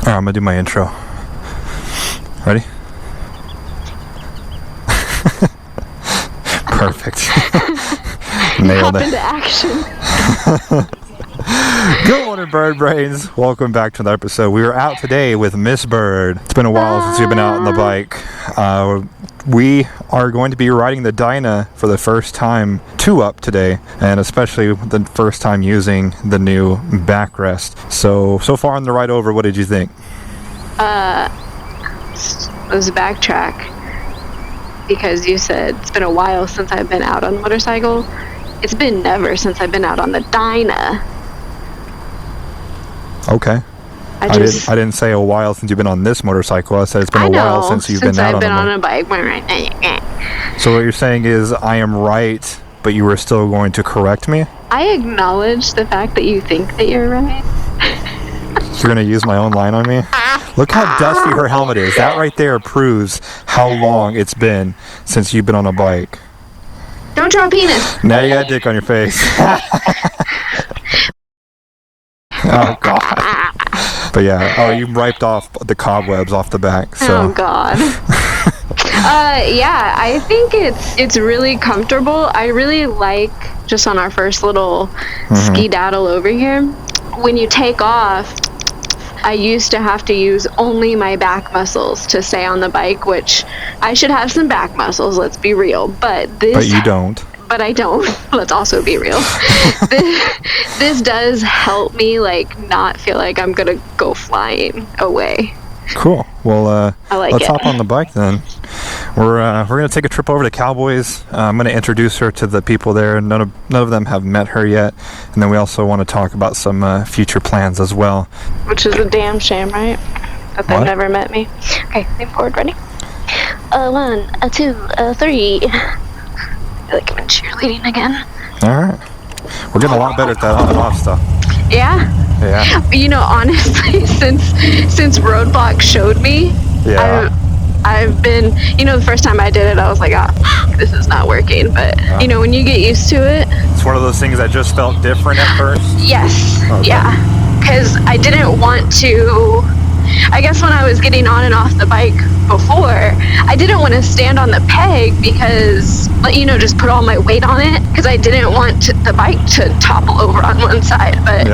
Alright, I'm gonna do my intro. Ready? Perfect. Nailed it. Into action. Good morning, Bird Brains. Welcome back to another episode. We are out today with Miss Bird. It's been a while since we've been out on the bike. We are going to be riding the Dyna for the first time up today, and especially the first time using the new backrest. So far on the ride over, what did you think? Let's backtrack, because you said it's been a while since I've been out on the motorcycle. It's been never since I've been out on the Dyna. Okay. I didn't say a while since you've been on this motorcycle. I said it's been a while since you've been out on a bike. So what you're saying is I am right, but you were still going to correct me? I acknowledge the fact that you think that you're right. You're going to use my own line on me? Look how dusty her helmet is. That right there proves how long it's been since you've been on a bike. Don't draw a penis. Now you got a dick on your face. Oh, God. But yeah, you wiped off the cobwebs off the back. So. Oh, God. Yeah, I think it's really comfortable. I really like, just on our first little ski-daddle over here, when you take off, I used to have to use only my back muscles to stay on the bike, which I should have some back muscles, let's be real. But you don't. But I don't. Let's also be real. This does help me, like, not feel like I'm gonna go flying away. Cool. Well, let's hop on the bike then. We're gonna take a trip over to Cowboys. I'm gonna introduce her to the people there. None of them have met her yet, and then we also want to talk about some future plans as well. Which is a damn shame, right? That they've never met me. Okay, lean forward. Ready? 1, 2, 3. I feel like I'm cheerleading again. All right. We're getting a lot better at that on and off stuff. Yeah? Yeah. You know, honestly, since Roadblock showed me, I've been, you know, the first time I did it, I was like, this is not working. But, you know, when you get used to it. It's one of those things that just felt different at first? Yes. Okay. Yeah. Because I didn't want to, I guess when I was getting on and off the bike before, I didn't want to stand on the peg because, you know, just put all my weight on it, because I didn't want the bike to topple over on one side. But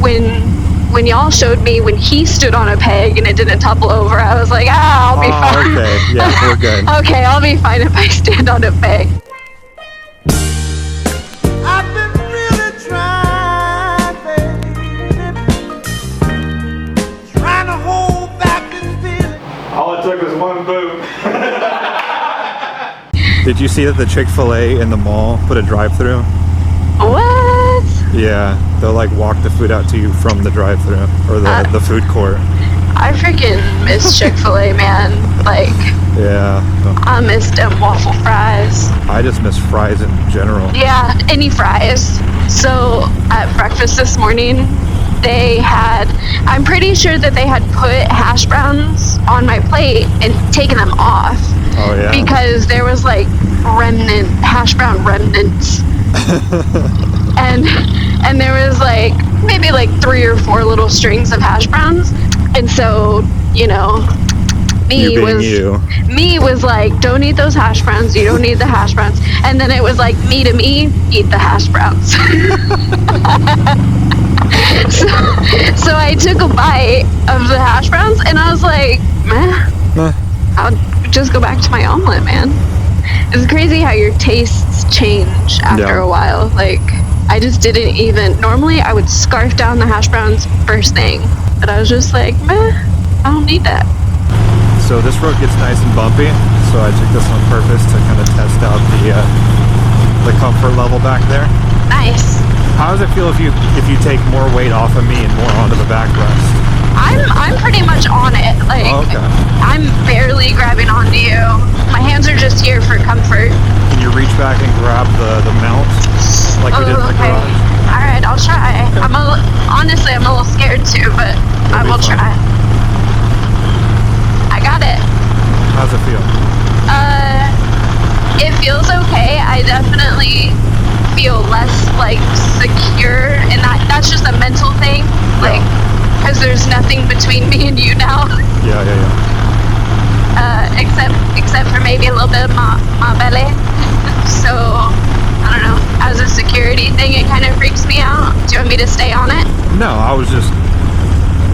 when y'all showed me when he stood on a peg and it didn't topple over, I was like, I'll be fine. Okay, yeah, we're good. Okay, I'll be fine if I stand on a peg. I've been really trying, baby, trying to hold back this feeling. All it took was one boot. Did you see that the Chick-fil-A in the mall put a drive-thru? What? Yeah, they'll like walk the food out to you from the drive-thru or the food court. I freaking miss Chick-fil-A, man. Like, yeah. I miss them waffle fries. I just miss fries in general. Yeah, any fries. So at breakfast this morning, they had, I'm pretty sure that they had put hash browns on my plate and taken them off. Oh yeah. Because there was like hash brown remnants. and there was like maybe like 3 or 4 little strings of hash browns. And so, you know, me was like, don't eat those hash browns, you don't need the hash browns. And then it was like, me to me, eat the hash browns. so I took a bite of the hash browns and I was like, meh. I'll just go back to my omelet, man. It's crazy how your tastes change after a while. Like, I just didn't even, normally I would scarf down the hash browns first thing, but I was just like, meh, I don't need that. So this road gets nice and bumpy, so I took this on purpose to kind of test out the comfort level back there. Nice. How does it feel if you take more weight off of me and more onto the backrest? I'm pretty much on it. Like, I'm barely grabbing onto you. My hands are just here for comfort. Can you reach back and grab the mount like we did in the garage? All right, I'll try. Honestly, I'm a little scared too, but I will try. I got it. How's it feel? It feels okay. I definitely feel less like secure, and that's just a mental thing. Like, because because there's nothing between me and you now. Yeah. Except for maybe a little bit of my belly. So, I don't know. As a security thing, it kind of freaks me out. Do you want me to stay on it? No, I was just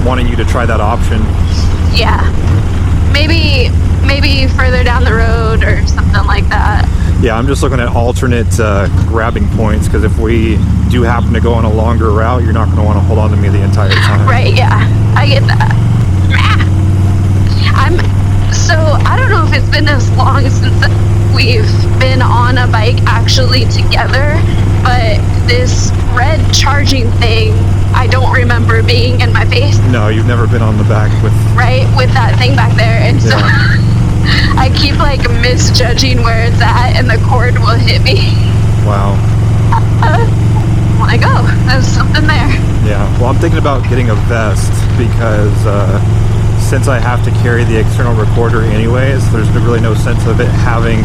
wanting you to try that option. Yeah. Maybe further down the road or something like that. Yeah, I'm just looking at alternate grabbing points, because if we do happen to go on a longer route, you're not going to want to hold on to me the entire time. Right, yeah. I get that. So, I don't know if it's been as long since we've been on a bike actually together, but this red charging thing, I don't remember being in my face. No, you've never been on the back with... Right, with that thing back there, and so I keep like misjudging where it's at, and the cord will hit me. Wow. I'm like, oh, there's something there. Yeah, well, I'm thinking about getting a vest, because since I have to carry the external recorder anyways, there's really no sense of it having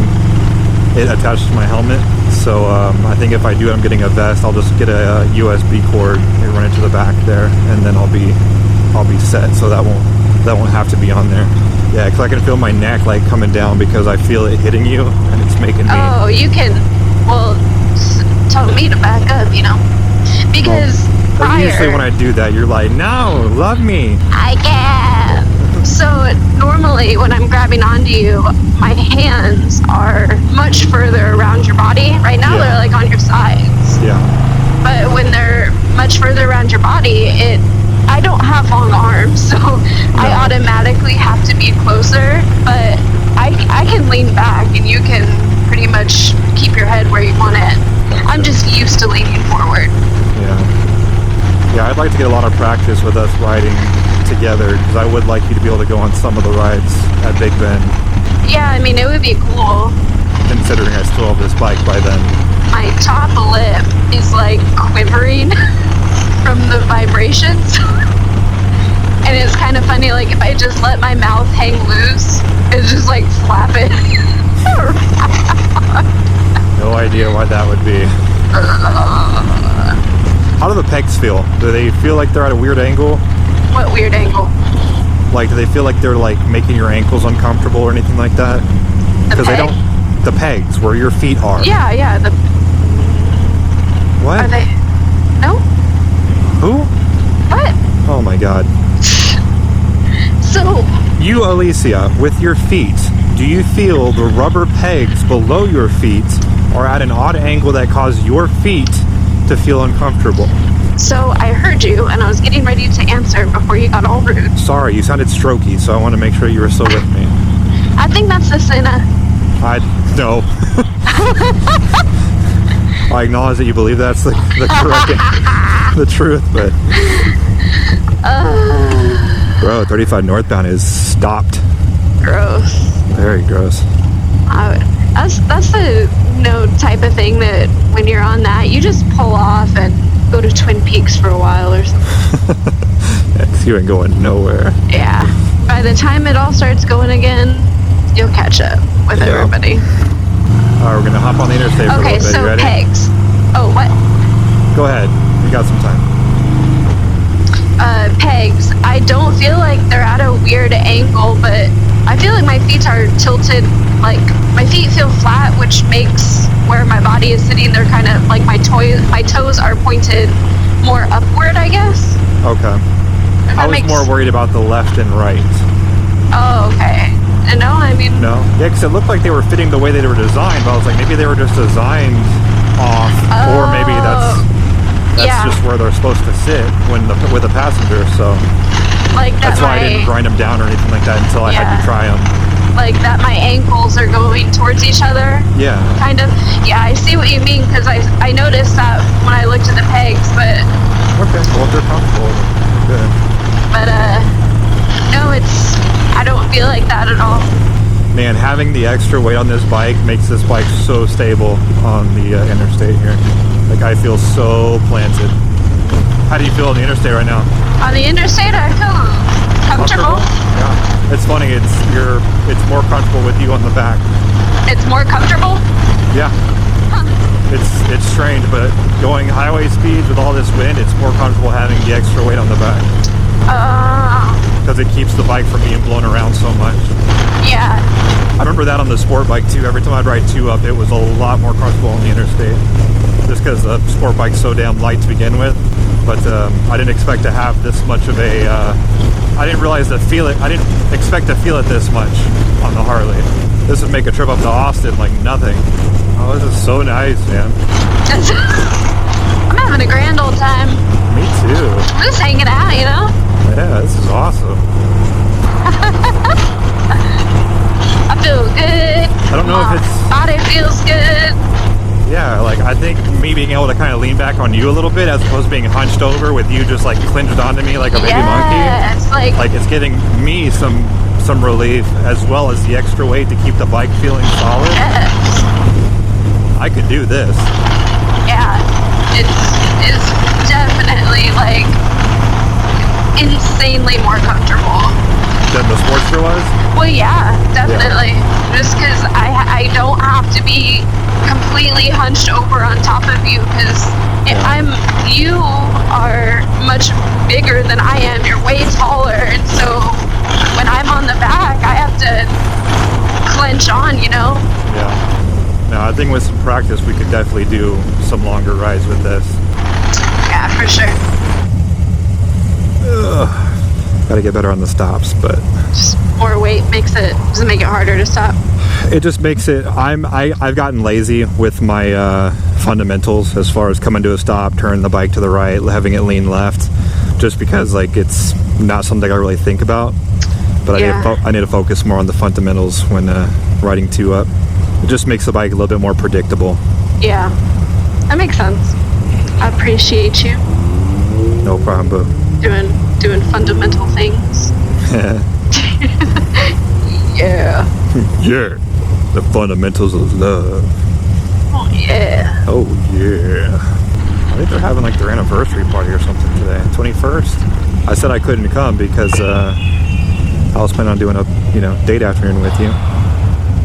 it attached to my helmet. So I think if I do, I'm getting a vest. I'll just get a USB cord and run it to the back there, and then I'll be set. So that won't have to be on there. Yeah, because I can feel my neck like coming down because I feel it hitting you, and it's making me. Oh, you can. Well, tell me to back up, you know, because But usually when I do that, you're like, no, love me. I can. So normally when I'm grabbing onto you, my hands are much further around your body. Right now they're like on your sides. Yeah. But when they're much further around your body, I don't have long arms, so I automatically have to be closer. But I can lean back, and you can pretty much keep your head where you want it. I'm just used to leaning forward. Yeah, I'd like to get a lot of practice with us riding together, because I would like you to be able to go on some of the rides at Big Bend. Yeah, I mean, it would be cool. Considering I still have this bike by then. My top lip is like quivering from the vibrations. And it's kind of funny, like if I just let my mouth hang loose, it's just like flapping. No idea why that would be. How do the pegs feel? Do they feel like they're at a weird angle? What weird angle? Like, do they feel like they're like making your ankles uncomfortable or anything like that? Because they don't. The pegs where your feet are. Yeah. What? Are they? No. Who? What? Oh my God. So. You, Alicia, with your feet, do you feel the rubber pegs below your feet are at an odd angle that cause your feet to feel uncomfortable? So I heard you, and I was getting ready to answer before you got all rude. Sorry, you sounded strokey, so I want to make sure you were still with me. I think that's the Sina. No. I acknowledge that you believe that's the correct, the truth, but. Bro, 35 northbound is stopped. Gross. Very gross. That's the type of thing that when you're on that, you just pull off and go to Twin Peaks for a while or something. Yeah, 'cause you ain't going nowhere. Yeah. By the time it all starts going again, you'll catch up with everybody. All right, we're gonna hop on the interstate for a little bit. So you ready? pegs. Oh, what? Go ahead. You got some time. Pegs. I don't feel like they're at a weird angle, but I feel like my feet are tilted. Like my feet feel flat, which makes where my body is sitting, they're kind of like my toes are pointed more upward, I guess. Okay. I was more worried about the left and right. Oh, okay. No, I mean... No? Yeah, because it looked like they were fitting the way they were designed, but I was like, maybe they were just designed off, or maybe that's just where they're supposed to sit with a passenger, so... Like that that's why I didn't grind them down or anything like that until I had to try them. Like that my ankles are going towards each other. Yeah. Kind of. Yeah, I see what you mean, because I noticed that when I looked at the pegs, but... Okay, well, if they're comfortable, good. But, no, I don't feel like that at all. Man, having the extra weight on this bike makes this bike so stable on the interstate here. Like, I feel so planted. How do you feel on the interstate right now? On the interstate, I feel comfortable. Yeah. It's funny, it's more comfortable with you on the back. It's more comfortable? Yeah. Huh. It's strange, but going highway speeds with all this wind, it's more comfortable having the extra weight on the back. Because it keeps the bike from being blown around so much. Yeah. I remember that on the sport bike too. Every time I'd ride 2-up, it was a lot more comfortable on the interstate. Just because the sport bike's so damn light to begin with. But I didn't expect to have this much of a, I didn't realize to feel it, I didn't expect to feel it this much on the Harley. This would make a trip up to Austin like nothing. Oh, this is so nice, man. I'm having a grand old time. Me too. I'm just hanging out, you know? Yeah, this is awesome. I feel good. I don't know if it's... Body feels good. Yeah, like I think me being able to kind of lean back on you a little bit as opposed to being hunched over with you just like clinged onto me like a baby monkey. It's like it's getting me some relief as well as the extra weight to keep the bike feeling solid. Yes. I could do this. Yeah, it's definitely like insanely more comfortable Than the Sportster was? Well, yeah, definitely. Yeah. Just because I don't have to be completely hunched over on top of you, because you are much bigger than I am. You're way taller, and so when I'm on the back, I have to clench on, you know? Yeah. No, I think with some practice, we could definitely do some longer rides with this. Yeah, for sure. Ugh. Gotta get better on the stops, but just more weight does it make it harder to stop? It just makes it. I've gotten lazy with my fundamentals as far as coming to a stop, turning the bike to the right, having it lean left, just because like it's not something I really think about. But I need to focus more on the fundamentals when riding 2-up. It just makes the bike a little bit more predictable. Yeah, that makes sense. I appreciate you. No problem, boo. Doing fundamental things. Yeah. Yeah. The fundamentals of love. Oh yeah. Oh yeah. I think they're having like their anniversary party or something today. 21st. I said I couldn't come because I was planning on doing a date afternoon with you.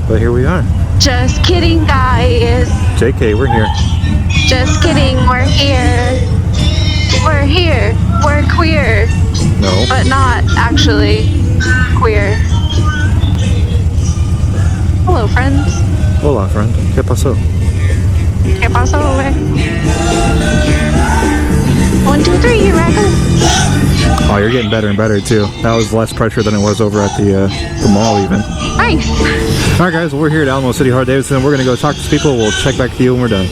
But here we are. Just kidding, guys. JK, we're here. Just kidding, we're here. We're here. We're queer. No. But not actually queer. Hello, friends. Hola, friend. ¿Qué pasó? ¿Qué pasó, güey? 1, 2, 3, you reckon? Oh, you're getting better and better too. That was less pressure than it was over at the mall even. Nice. All right, guys. Well, we're here at Alamo City Harley-Davidson. We're gonna go talk to some people. We'll check back to you when we're done.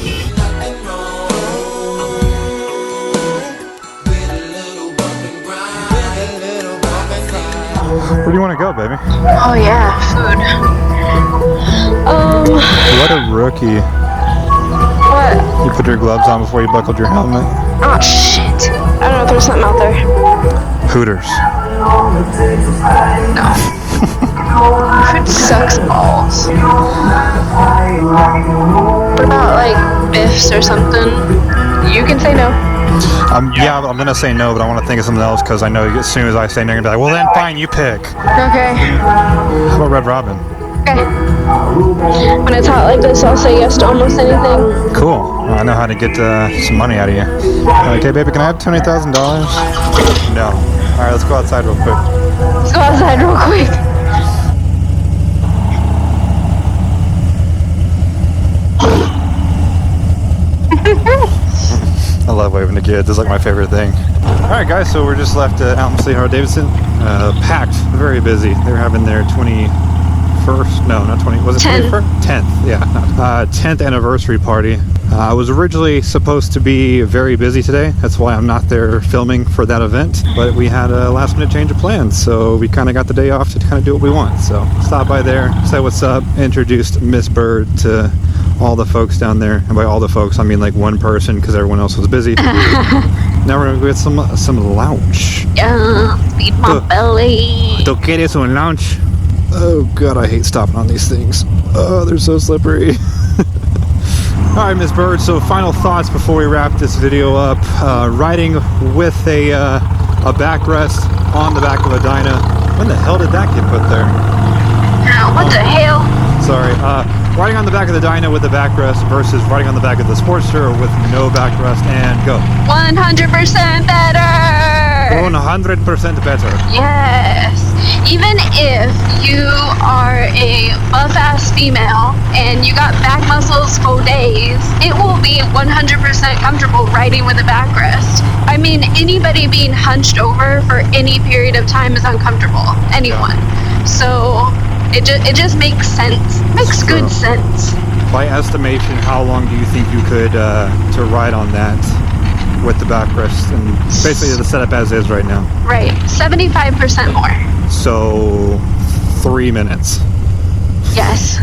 Where do you want to go, baby? Oh yeah, food. What a rookie. What? You put your gloves on before you buckled your helmet. Oh shit. I don't know if there's something out there. Hooters. No. Food sucks balls. What about like Biffs or something? You can say no. Yeah, I'm gonna say no, but I want to think of something else because I know as soon as I say no, you're gonna be like, well then fine, you pick. Okay. How about Red Robin? Okay. When it's hot like this, I'll say yes to almost anything. Cool. I know how to get some money out of you. Okay, baby, can I have $20,000? No. All right, let's go outside real quick. Let's go outside real quick. I love waving to kids. It's like my favorite thing. All right, guys, so we're just left at Alamo City Harley-Davidson. Packed, very busy. They're having their 21st, no, not 20, was it 21st? 10th, yeah. 10th anniversary party. I was originally supposed to be very busy today. That's why I'm not there filming for that event. But we had a last minute change of plans, so we kind of got the day off to kind of do what we want. So stop by there, say what's up, introduced Miss Bird to all the folks down there. And by all the folks, I mean like one person because everyone else was busy. Now we're gonna get some lunch. Yeah, feed my belly. ¿Tú quieres un lunch? Oh god, I hate stopping on these things. Oh, they're so slippery. Alright, Miss Bird, so final thoughts before we wrap this video up. Riding with a backrest on the back of a Dyna. When the hell did that get put there? What the hell? Sorry. Riding on the back of the Dyna with a backrest versus riding on the back of the Sportster with no backrest, and go. 100% better! 100% better. Yes. Even if you are a buff-ass female and you got back muscles for days, it will be 100% comfortable riding with a backrest. I mean, anybody being hunched over for any period of time is uncomfortable. Anyone. So it just makes sense. Makes good sense. By estimation, how long do you think you could to ride on that with the backrest and basically the setup as is right now? Right, 75% more. So 3 minutes. Yes.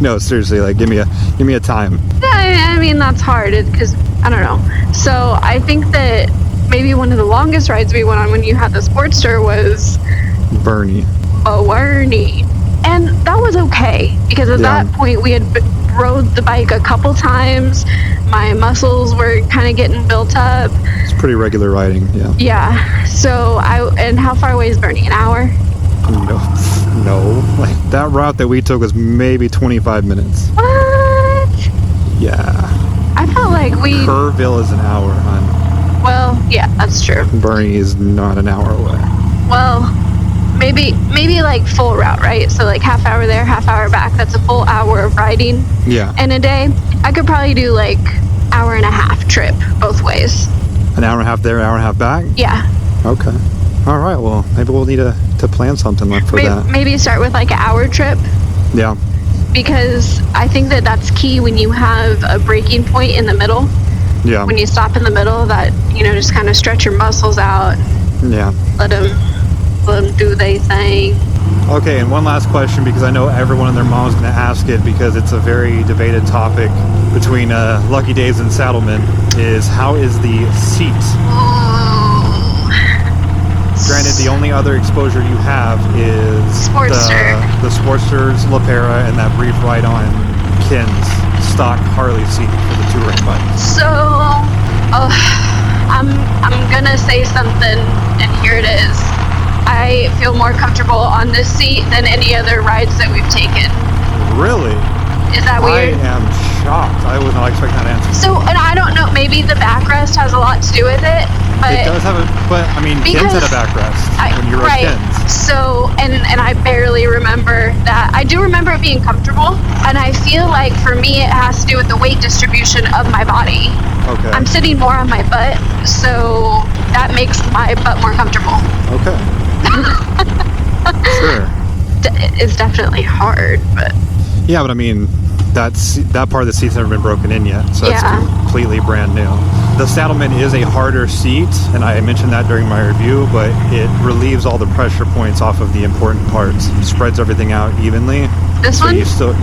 No, seriously, like give me a time. I mean, that's hard because I don't know. So I think that maybe one of the longest rides we went on when you had the Sportster was Bernie. And that was okay because at that point we had rode the bike a couple times. My muscles were kind of getting built up. It's pretty regular riding, yeah. Yeah. So and how far away is Bernie? An hour? No. Like that route that we took was maybe 25 minutes. What? Yeah. I felt like Kerrville is an hour, hon. Well, yeah, that's true. Bernie is not an hour away. Well, maybe like full route, right? So like half hour there, half hour back. That's a full hour of riding. Yeah. In a day. I could probably do like hour and a half trip both ways. An hour and a half there, hour and a half back? Yeah. Okay. All right. Well, maybe we'll need to plan something for that. Maybe start with like an hour trip. Yeah. Because I think that that's key when you have a breaking point in the middle. Yeah. When you stop in the middle, that, you know, just kind of stretch your muscles out. Yeah. Let them do their thing. Okay, and one last question, because I know everyone and their mom's going to ask it because it's a very debated topic between Lucky Days and Saddlemen, is how is the seat? Granted, the only other exposure you have is Sportster. the Sportster's Lapera and that brief ride on Ken's stock Harley seat for the touring bike. So, I'm gonna say something, and here it is. I feel more comfortable on this seat than any other rides that we've taken. Really? Is that weird? I am shocked. I was not expecting that answer. So, and I don't know, maybe the backrest has a lot to do with it, but It does have but I mean, Ken's had a backrest when you rode right. Ken's. So, and I barely remember that. I do remember it being comfortable, and I feel like for me it has to do with the weight distribution of my body. Okay. I'm sitting more on my butt, so that makes my butt more comfortable. Okay. Sure. It's definitely hard, but Yeah, but I mean, that part of the seat's never been broken in yet, so it's Yeah. completely brand new. The Saddleman is a harder seat, and I mentioned that during my review, but it relieves all the pressure points off of the important parts. It spreads everything out evenly. This so one? You still,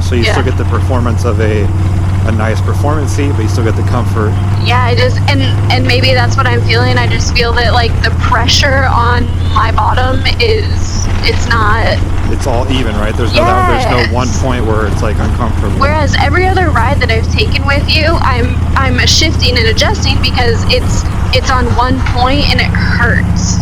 so you still get the performance of a nice performance seat, but you still get the comfort. yeah, I just and maybe that's what I'm feeling. I just feel that like the pressure on my bottom it's not. It's all even, right? There's Yes. no one point where it's like uncomfortable. Whereas every other ride that I've taken with you, I'm shifting and adjusting because it's on one point and it hurts.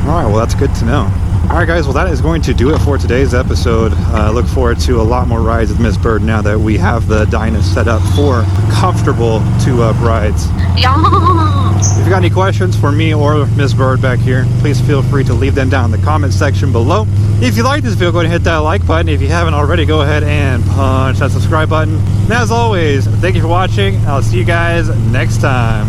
All right, well, that's good to know. All right, guys, well, that is going to do it for today's episode. Look forward to a lot more rides with Miss Bird now that we have the Dyna set up for comfortable two-up rides. Yes. If you got any questions for me or Miss Bird back here, please feel free to leave them down in the comment section below. If you like this video, go ahead and hit that like button. If you haven't already, go ahead and punch that subscribe button. And as always, thank you for watching. I'll see you guys next time.